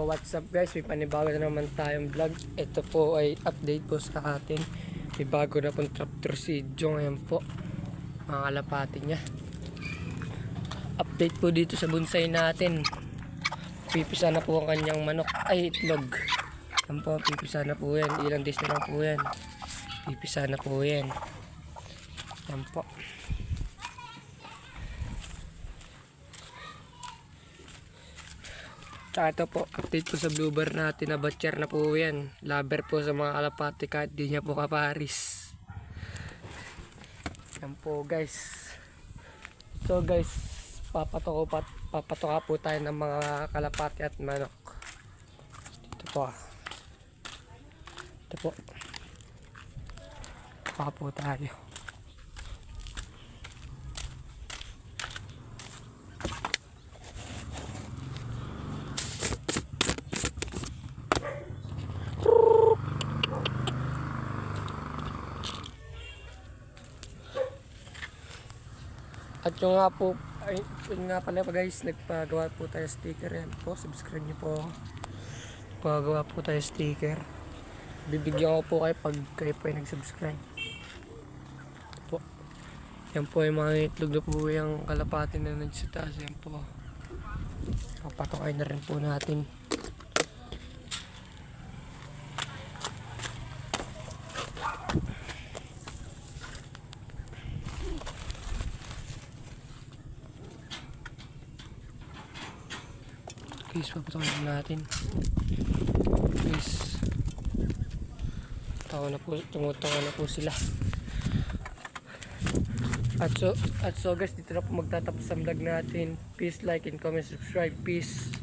what's up guys, may panibago na naman tayong vlog. Ito po ay update po sa atin. May bago na pong tractor si Jong. Ayan po, mga kalapati niya. Update po dito sa bonsai natin. Pipisa na po ang kanyang manok, ay itlog. Ayan po, pipisa na po yan. Ilang days na lang po yan. Pipisa na po yan. Ayan po. Tsaka ito po, update po sa bluebird natin na batcher na po yan. Lover po sa mga kalapati kahit di niya po kaparis. Yan po guys. So guys, papatoka po tayo ng mga kalapati at manok. Dito po. Ito po. Paka po tayo. At yung nga po, ay, yun nga pala pa guys, nagpagawa po tayo sticker. Yan po, subscribe nyo po. Pagawa po tayo sticker. Bibigyan ko po kayo pag kayo po ay nag-subscribe. Po. Yan po yung mga itlog na po yung kalapati na nagsitaas. Yan po. Papatokay na rin po natin. Guys, papatuloy natin. Guys, tumutungo na po sila. At so guys, dito na po magtatapos ang vlog natin. Please like and comment, subscribe. Peace.